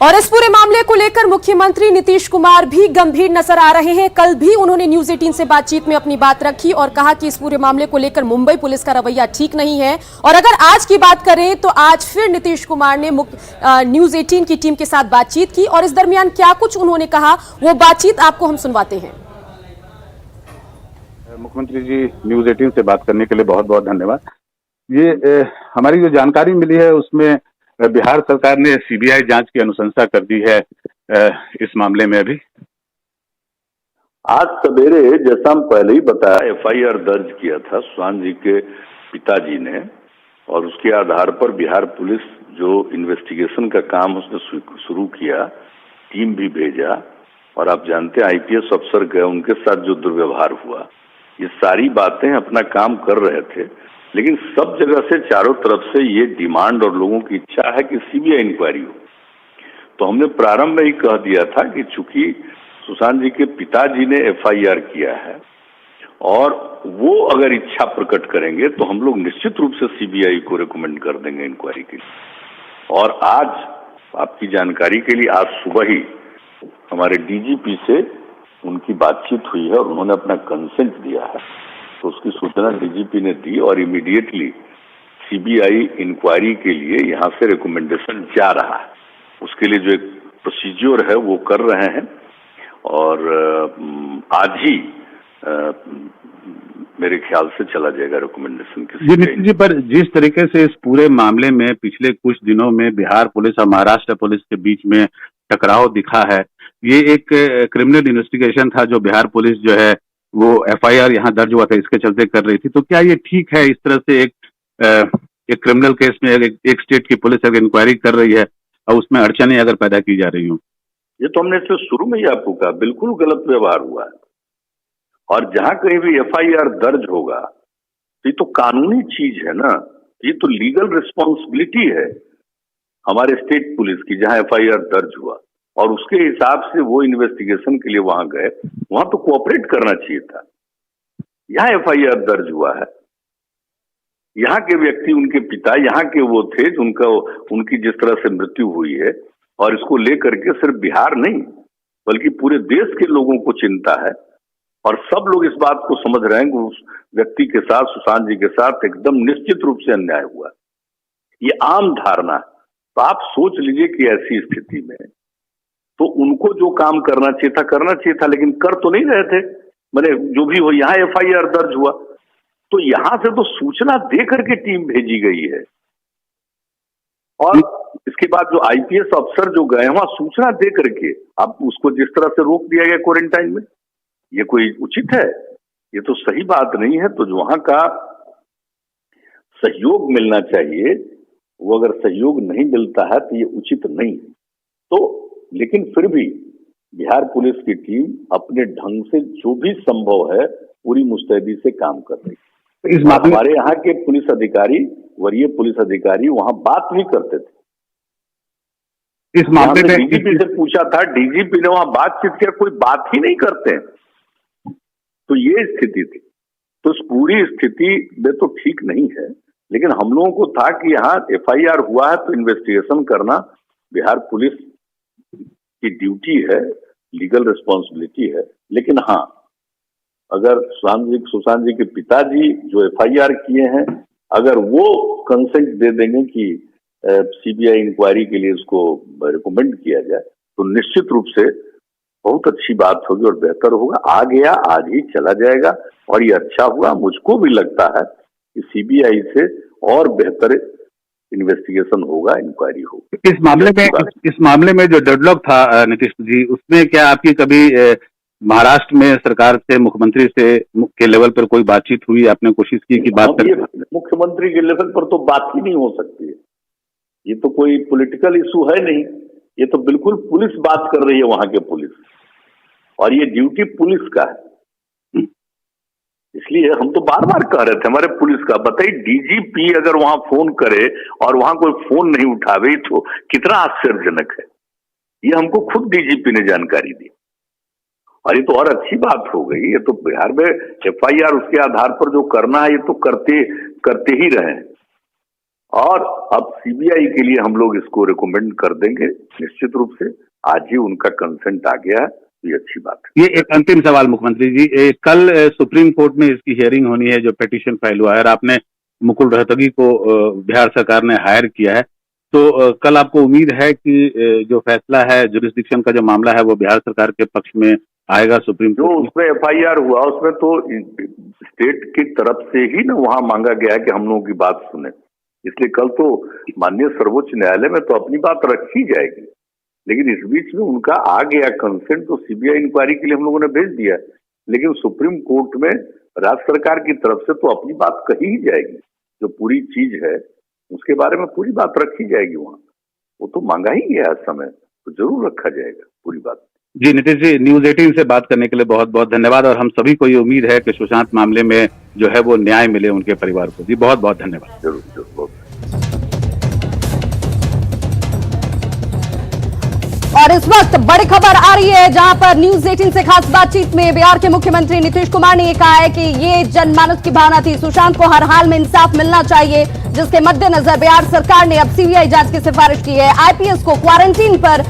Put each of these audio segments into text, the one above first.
और इस पूरे मामले को लेकर मुख्यमंत्री नीतीश कुमार भी गंभीर नजर आ रहे हैं। कल भी उन्होंने न्यूज 18 से बातचीत में अपनी बात रखी और कहा कि इस पूरे मामले को लेकर मुंबई पुलिस का रवैया ठीक नहीं है। और अगर आज की बात करें तो आज फिर नीतीश कुमार ने न्यूज 18 की टीम के साथ बातचीत की और इस दरमियान क्या कुछ उन्होंने कहा वो बातचीत आपको हम सुनवाते हैं। मुख्यमंत्री जी, न्यूज 18 से बात करने के लिए बहुत बहुत धन्यवाद। ये हमारी जो जानकारी मिली है उसमें बिहार सरकार ने सीबीआई जांच की अनुशंसा कर दी है इस मामले में। अभी आज सवेरे जैसा हम पहले ही बताया, एफआईआर दर्ज किया था सुशांत जी के पिताजी ने और उसके आधार पर बिहार पुलिस जो इन्वेस्टिगेशन का काम उसने शुरू किया, टीम भी भेजा और आप जानते हैं आईपीएस अफसर गए, उनके साथ जो दुर्व्यवहार हुआ, ये सारी बातें अपना काम कर रहे थे। लेकिन सब जगह से चारों तरफ से ये डिमांड और लोगों की इच्छा है कि सीबीआई इंक्वायरी हो। तो हमने प्रारंभ में ही कह दिया था कि चूंकि सुशांत जी के पिताजी ने एफआईआर किया है और वो अगर इच्छा प्रकट करेंगे तो हम लोग निश्चित रूप से सीबीआई को रिकमेंड कर देंगे इंक्वायरी के लिए। और आज आपकी जानकारी के लिए आज सुबह ही हमारे डीजीपी से उनकी बातचीत हुई है और उन्होंने अपना कंसेंट दिया है। तो उसकी सूचना डीजीपी ने दी और इमीडिएटली सीबीआई इंक्वायरी के लिए यहाँ से रिकमेंडेशन जा रहा है। उसके लिए जो एक प्रोसीजर है वो कर रहे हैं और आज ही मेरे ख्याल से चला जाएगा रिकमेंडेशन के। नितिन जी, पर जिस तरीके से इस पूरे मामले में पिछले कुछ दिनों में बिहार पुलिस और महाराष्ट्र पुलिस के बीच में टकराव दिखा है, ये एक क्रिमिनल इन्वेस्टिगेशन था जो बिहार पुलिस जो है वो एफआईआर यहाँ दर्ज हुआ था इसके चलते कर रही थी। तो क्या ये ठीक है इस तरह से एक क्रिमिनल केस में एक स्टेट की पुलिस अगर इंक्वायरी कर रही है और उसमें अड़चने अगर पैदा की जा रही हो? ये तो हमने इससे शुरू में ही आपको कहा, बिल्कुल गलत व्यवहार हुआ है। और जहां कहीं भी एफआईआर दर्ज होगा तो ये तो कानूनी चीज है ना, ये तो लीगल रिस्पॉन्सिबिलिटी है हमारे स्टेट पुलिस की। जहां एफआईआर दर्ज हुआ और उसके हिसाब से वो इन्वेस्टिगेशन के लिए वहां गए, वहां तो कोऑपरेट करना चाहिए था। यहाँ एफआईआर दर्ज हुआ है, यहाँ के व्यक्ति, उनके पिता यहाँ के वो थे उनकी जिस तरह से मृत्यु हुई है और इसको लेकर के सिर्फ बिहार नहीं बल्कि पूरे देश के लोगों को चिंता है और सब लोग इस बात को समझ रहे हैं कि उस व्यक्ति के साथ, सुशांत जी के साथ एकदम निश्चित रूप से अन्याय हुआ। ये आम धारणा। तो आप सोच लीजिए कि ऐसी स्थिति में तो उनको जो काम करना चाहिए था लेकिन कर तो नहीं रहे थे। मैंने जो भी हो, यहाँ एफआईआर दर्ज हुआ तो यहां से तो सूचना दे करके टीम भेजी गई है और इसके बाद जो आईपीएस अफसर जो गए वहां सूचना दे करके अब उसको जिस तरह से रोक दिया गया क्वारंटाइन में, ये कोई उचित है? ये तो सही बात नहीं है। तो वहां का सहयोग मिलना चाहिए, वो अगर सहयोग नहीं मिलता है तो ये उचित नहीं है। तो लेकिन फिर भी बिहार पुलिस की टीम अपने ढंग से जो भी संभव है पूरी मुस्तैदी से काम कर रही है। इस हमारे यहाँ के पुलिस अधिकारी, वरीय पुलिस अधिकारी वहां बात भी करते थे। इस मामले में डीजीपी से पूछा था, डीजीपी ने वहां बातचीत किया, कोई बात ही नहीं करते। तो ये स्थिति थी। तो इस पूरी स्थिति में तो ठीक नहीं है, लेकिन हम लोगों को था कि यहाँ एफआईआर हुआ है तो इन्वेस्टिगेशन करना बिहार पुलिस की ड्यूटी है, लीगल रिस्पॉन्सिबिलिटी है। लेकिन हाँ, अगर सुशांत जी के पिताजी जो एफआईआर किए हैं, अगर वो कंसेंट दे देंगे कि सीबीआई इंक्वायरी के लिए उसको रिकमेंड किया जाए तो निश्चित रूप से बहुत अच्छी बात होगी और बेहतर होगा। आ गया, आज ही चला जाएगा और ये अच्छा हुआ। मुझको भी लगता है कि सीबीआई से और बेहतर इन्वेस्टिगेशन होगा, इंक्वायरी होगी। इस मामले में जो डेडलॉक था नीतीश जी, उसमें क्या आपकी कभी महाराष्ट्र में सरकार से, मुख्यमंत्री से के लेवल पर कोई बातचीत हुई? आपने कोशिश की कि बात करें? मुख्यमंत्री के लेवल पर तो बात ही नहीं हो सकती है। ये तो कोई पॉलिटिकल इशू है नहीं, ये तो बिल्कुल पुलिस बात कर रही है, वहां के पुलिस, और ये ड्यूटी पुलिस का है। इसलिए हम तो बार बार कह रहे थे हमारे पुलिस का, बताइए डीजीपी अगर वहां फोन करे और वहां कोई फोन नहीं उठावे तो कितना आश्चर्यजनक है। ये हमको खुद डीजीपी ने जानकारी दी और ये तो और अच्छी बात हो गई। ये तो बिहार में एफआईआर उसके आधार पर जो करना है ये तो करते ही रहे हैं और अब सीबीआई के लिए हम लोग इसको रिकमेंड कर देंगे निश्चित रूप से। आज ही उनका कंसेंट आ गया है, ये अच्छी बात है। ये एक अंतिम सवाल मुख्यमंत्री जी, कल सुप्रीम कोर्ट में इसकी हियरिंग होनी है जो पिटीशन फाइल हुआ है, और आपने मुकुल रोहतगी को बिहार सरकार ने हायर किया है, तो कल आपको उम्मीद है कि जो फैसला है, जुरिस्डिक्शन का जो मामला है, वो बिहार सरकार के पक्ष में आएगा सुप्रीम कोर्ट जो में? उसमें एफआईआर हुआ उसमें तो स्टेट की तरफ से ही ना वहां मांगा गया है कि हम लोगों की बात सुने, इसलिए कल तो माननीय सर्वोच्च न्यायालय में तो अपनी बात रखी जाएगी। लेकिन इस बीच में उनका आ गया कंसेंट, तो सीबीआई इंक्वायरी के लिए हम लोगों ने भेज दिया, लेकिन सुप्रीम कोर्ट में राज्य सरकार की तरफ से तो अपनी बात कही ही जाएगी। जो पूरी चीज है उसके बारे में पूरी बात रखी जाएगी वहां, वो तो मांगा ही गया है समय, तो जरूर रखा जाएगा पूरी बात। जी नीतीश जी, न्यूज 18 से बात करने के लिए बहुत बहुत धन्यवाद, और हम सभी को ये उम्मीद है कि सुशांत मामले में जो है वो न्याय मिले उनके परिवार को। जी बहुत बहुत धन्यवाद। जरूर जरूर, बहुत। और इस वक्त बड़ी खबर आ रही है जहां पर न्यूज 18 से खास बातचीत में बिहार के मुख्यमंत्री नीतीश कुमार ने कहा है कि ये जनमानस की भावना थी, सुशांत को हर हाल में इंसाफ मिलना चाहिए, जिसके मद्देनजर बिहार सरकार ने अब सीबीआई जांच की सिफारिश की है। आईपीएस को क्वारंटीन पर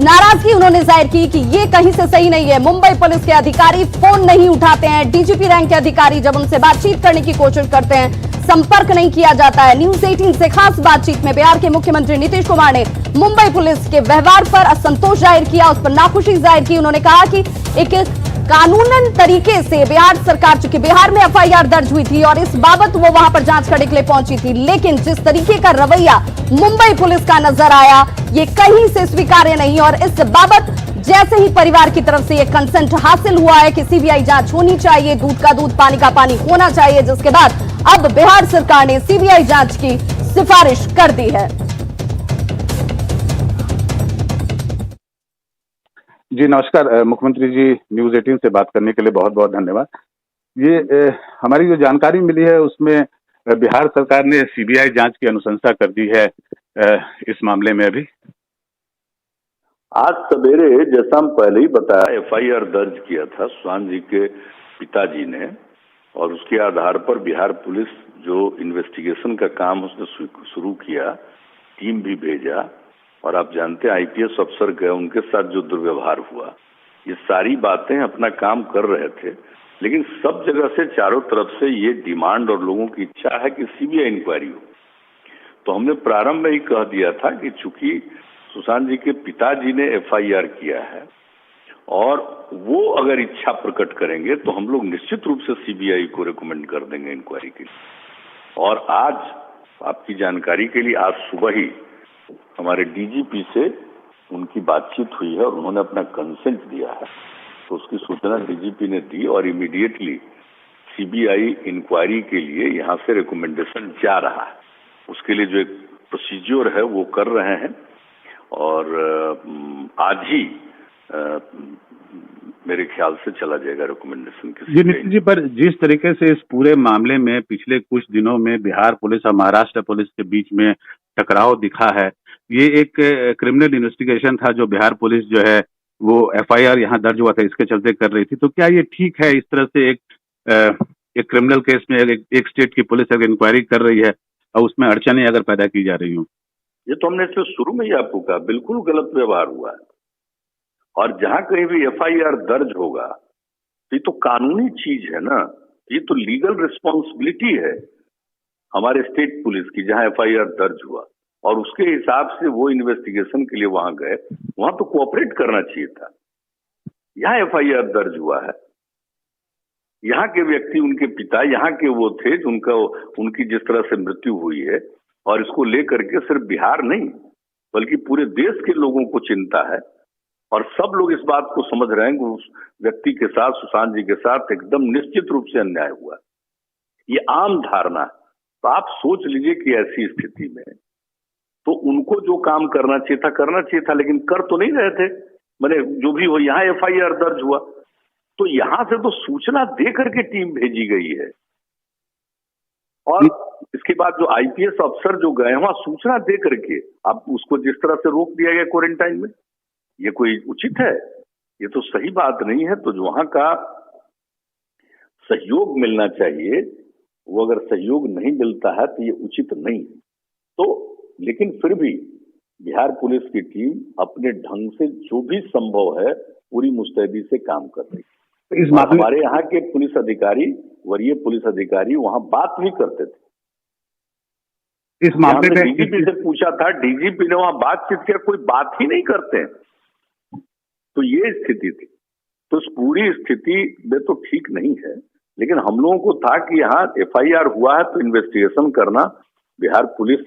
नाराजगी उन्होंने जाहिर की कि ये कहीं से सही नहीं है। मुंबई पुलिस के अधिकारी फोन नहीं उठाते हैं, डीजीपी रैंक के अधिकारी जब उनसे बातचीत करने की कोशिश करते हैं संपर्क नहीं किया जाता है। न्यूज 18 से खास बातचीत में बिहार के मुख्यमंत्री नीतीश कुमार ने मुंबई पुलिस के व्यवहार पर असंतोष जाहिर किया, उस पर नाखुशी जाहिर की। उन्होंने कहा कि एक कानूनन तरीके से बिहार सरकार, चूंकि बिहार में एफआईआर दर्ज हुई थी और इस बाबत वो वहां पर जांच करने के लिए पहुंची थी, लेकिन जिस तरीके का रवैया मुंबई पुलिस का नजर आया ये कहीं से स्वीकार्य नहीं। और इस बाबत जैसे ही परिवार की तरफ से ये कंसेंट हासिल हुआ है कि सीबीआई जांच होनी चाहिए, दूध का दूध पानी का पानी होना चाहिए, जिसके बाद अब बिहार सरकार ने सीबीआई जांच की सिफारिश कर दी है। जी नमस्कार मुख्यमंत्री जी, न्यूज 18 से बात करने के लिए बहुत बहुत धन्यवाद। ये हमारी जो जानकारी मिली है उसमें बिहार सरकार ने सीबीआई जांच की अनुशंसा कर दी है इस मामले में। अभी आज सवेरे जैसा हम पहले ही बताया, एफआईआर दर्ज किया था सुशांत जी के पिताजी ने, और उसके आधार पर बिहार पुलिस जो इन्वेस्टिगेशन का काम उसने शुरू किया, टीम भी भेजा, और आप जानते हैं आईपीएस अफसर गए, उनके साथ जो दुर्व्यवहार हुआ, ये सारी बातें अपना काम कर रहे थे। लेकिन सब जगह से, चारों तरफ से ये डिमांड और लोगों की इच्छा है कि सीबीआई इंक्वायरी हो। तो हमने प्रारंभ में ही कह दिया था कि चूंकि सुशांत जी के पिताजी ने एफआईआर किया है और वो अगर इच्छा प्रकट करेंगे तो हम लोग निश्चित रूप से सीबीआई को रिकमेंड कर देंगे इंक्वायरी के लिए। और आज आपकी जानकारी के लिए, आज सुबह ही हमारे डीजीपी से उनकी बातचीत हुई है और उन्होंने अपना कंसेंट दिया है, तो उसकी सूचना डीजीपी ने दी और इमीडिएटली सीबीआई इंक्वायरी के लिए यहाँ से रिकमेंडेशन जा रहा है। उसके लिए जो एक प्रोसीजर है वो कर रहे हैं, और आज ही मेरे ख्याल से चला जाएगा रिकमेंडेशन के। जी नीतीश जी, पर जिस तरीके से इस पूरे मामले में पिछले कुछ दिनों में बिहार पुलिस और महाराष्ट्र पुलिस के बीच में टकराव दिखा है, ये एक क्रिमिनल इन्वेस्टिगेशन था जो बिहार पुलिस जो है वो एफआईआर यहाँ दर्ज हुआ था इसके चलते कर रही थी, तो क्या ये ठीक है इस तरह से एक क्रिमिनल केस में एक स्टेट की पुलिस अगर इंक्वायरी कर रही है और उसमें अड़चने अगर पैदा की जा रही हो? ये तो हमने इससे शुरू में ही आपको कहा, बिल्कुल गलत व्यवहार हुआ है। और जहां कहीं भी एफआईआर दर्ज होगा तो ये तो कानूनी चीज है ना, ये तो लीगल रिस्पॉन्सिबिलिटी है हमारे स्टेट पुलिस की, जहां एफआईआर दर्ज हुआ और उसके हिसाब से वो इन्वेस्टिगेशन के लिए वहां गए, वहां तो कोऑपरेट करना चाहिए था। यहाँ एफआईआर दर्ज हुआ है, यहाँ के व्यक्ति, उनके पिता यहाँ के वो थे जिनका उनकी जिस तरह से मृत्यु हुई है, और इसको लेकर के सिर्फ बिहार नहीं बल्कि पूरे देश के लोगों को चिंता है, और सब लोग इस बात को समझ रहे हैं कि उस व्यक्ति के साथ, सुशांत जी के साथ एकदम निश्चित रूप से अन्याय हुआ। ये आम धारणा। तो आप सोच लीजिए कि ऐसी स्थिति में तो उनको जो काम करना चाहिए था, लेकिन कर तो नहीं रहे थे। मैंने जो भी हो, यहाँ एफआईआर दर्ज हुआ तो यहां से तो सूचना दे करके टीम भेजी गई है, और इसके बाद जो आईपीएस अफसर जो गए वहां सूचना दे करके अब उसको जिस तरह से रोक दिया गया क्वारंटाइन में, ये कोई उचित है? ये तो सही बात नहीं है। तो वहां का सहयोग मिलना चाहिए, वो अगर सहयोग नहीं मिलता है तो ये उचित नहीं है। तो लेकिन फिर भी बिहार पुलिस की टीम अपने ढंग से जो भी संभव है पूरी मुस्तैदी से काम कर रही है। इस मामले हमारे यहाँ के पुलिस अधिकारी, वरीय पुलिस अधिकारी वहां बात भी करते थे। इस मामले में डीजीपी से पूछा था, डीजीपी ने वहां बातचीत किया, कोई बात ही नहीं करते हैं। तो ये स्थिति थी। तो इस पूरी स्थिति में तो ठीक नहीं है, लेकिन हम लोगों को था कि यहाँ एफआईआर हुआ है तो इन्वेस्टिगेशन करना बिहार पुलिस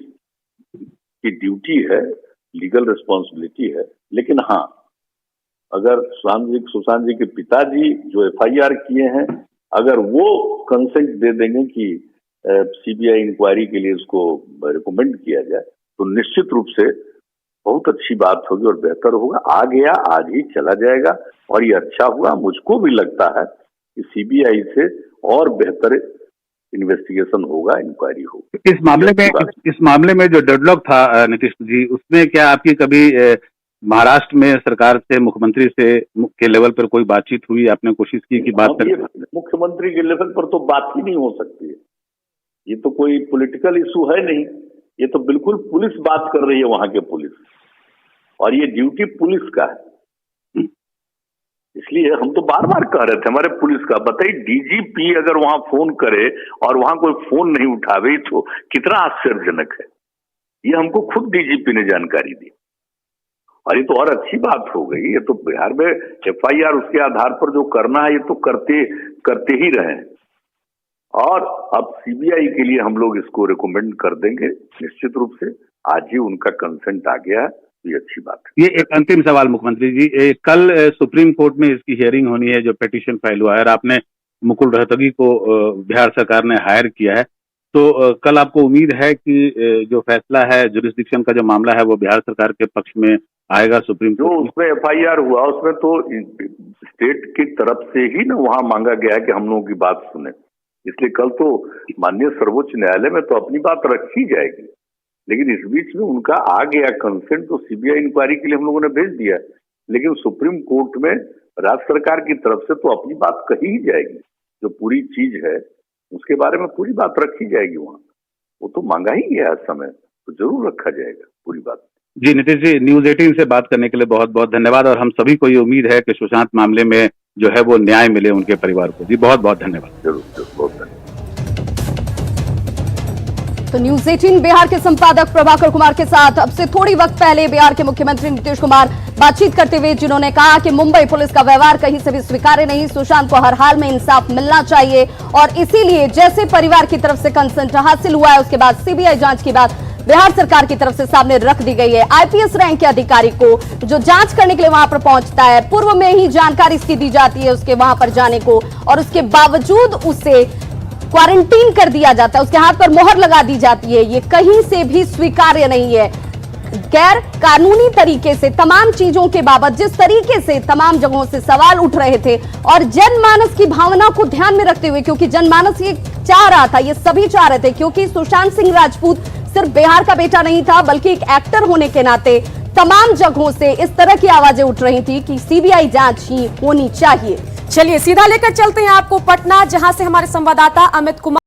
की ड्यूटी है, लीगल रिस्पॉन्सिबिलिटी है। लेकिन हाँ, अगर सुशांत जी के पिताजी जो एफआईआर किए हैं, अगर वो कंसेंट दे देंगे कि सीबीआई इंक्वायरी के लिए इसको रिकमेंड किया जाए, तो निश्चित रूप से बहुत अच्छी बात होगी और बेहतर होगा। आ गया, आज ही चला जाएगा और ये अच्छा हुआ। मुझको भी लगता है कि सीबीआई से और बेहतर इन्वेस्टिगेशन होगा, इंक्वायरी होगी। इस मामले में जो डेडलॉक था नीतीश जी, उसमें क्या आपकी कभी महाराष्ट्र में सरकार से, मुख्यमंत्री से के लेवल पर कोई बातचीत हुई? आपने कोशिश की कि बात करें? मुख्यमंत्री के लेवल पर तो बात ही नहीं हो सकती है। ये तो कोई पॉलिटिकल इशू है नहीं, ये तो बिल्कुल पुलिस बात कर रही है, वहां के पुलिस, और ये ड्यूटी पुलिस का है। इसलिए हम तो बार बार कह रहे थे हमारे पुलिस का, बताइए डीजीपी अगर वहां फोन करे और वहां कोई फोन नहीं उठावे तो कितना आश्चर्यजनक है। ये हमको खुद डीजीपी ने जानकारी दी और ये तो और अच्छी बात हो गई। ये तो बिहार में एफआईआर उसके आधार पर जो करना है ये तो करते ही रहे हैं, और अब सीबीआई के लिए हम लोग इसको रिकमेंड कर देंगे निश्चित रूप से। आज ही उनका कंसेंट आ गया है, ये अच्छी बात है। ये एक अंतिम सवाल मुख्यमंत्री जी, कल सुप्रीम कोर्ट में इसकी हियरिंग होनी है, जो पिटीशन फाइल हुआ है, और आपने मुकुल रोहतगी को बिहार सरकार ने हायर किया है, तो कल आपको उम्मीद है कि जो फैसला है, जुरिस्डिक्शन का जो मामला है, वो बिहार सरकार के पक्ष में आएगा सुप्रीम कोर्ट? जो उसमें एफआईआर हुआ उसमें तो स्टेट की तरफ से ही ना वहां मांगा गया है कि हम लोगों की बात सुने, इसलिए कल तो माननीय सर्वोच्च न्यायालय में तो अपनी बात रखी जाएगी। लेकिन इस बीच में उनका आ गया कंसेंट, तो सीबीआई इंक्वायरी के लिए हम लोगों ने भेज दिया, लेकिन सुप्रीम कोर्ट में राज्य सरकार की तरफ से तो अपनी बात कही ही जाएगी। जो पूरी चीज है उसके बारे में पूरी बात रखी जाएगी वहां। वो तो मांगा ही गया इस समय, तो जरूर रखा जाएगा पूरी बात। जी नीतीश जी, न्यूज 18 से बात करने के लिए बहुत बहुत धन्यवाद, और हम सभी को ये उम्मीद है कि सुशांत मामले में जो है वो न्याय मिले उनके परिवार को। जी बहुत बहुत धन्यवाद। जरूर बहुत धन्यवाद। तो न्यूज 18 बिहार के संपादक प्रभाकर कुमार के साथ अब से थोड़ी वक्त पहले बिहार के मुख्यमंत्री नीतीश कुमार बातचीत करते हुए, जिन्होंने कहा कि मुंबई पुलिस का व्यवहार कहीं से भी स्वीकार्य नहीं, सुशांत को हर हाल में इंसाफ मिलना चाहिए, और इसीलिए जैसे परिवार की तरफ से कंसेंट हासिल हुआ है, उसके बाद सीबीआई जांच की बात बिहार सरकार की तरफ से सामने रख दी गई है। आईपीएस रैंक के अधिकारी को जो जांच करने के लिए वहां पर पहुंचता है, पूर्व में ही जानकारी इसकी दी जाती है उसके वहां पर जाने को, और उसके बावजूद उसे क्वारंटीन कर दिया जाता है, उसके हाथ पर मोहर लगा दी जाती है। ये कहीं से भी स्वीकार्य नहीं है। गैर कानूनी तरीके से तमाम चीजों के बाबत जिस तरीके से तमाम जगहों से सवाल उठ रहे थे, और जनमानस की भावना को ध्यान में रखते हुए, क्योंकि जनमानस ये चाह रहा था, ये सभी चाह रहे थे, क्योंकि सुशांत सिंह राजपूत सिर्फ बिहार का बेटा नहीं था, बल्कि एक एक्टर होने के नाते तमाम जगहों से इस तरह की आवाजें उठ रही थी कि सीबीआई जांच ही होनी चाहिए। चलिए सीधा लेकर चलते हैं आपको पटना, जहां से हमारे संवाददाता अमित कुमार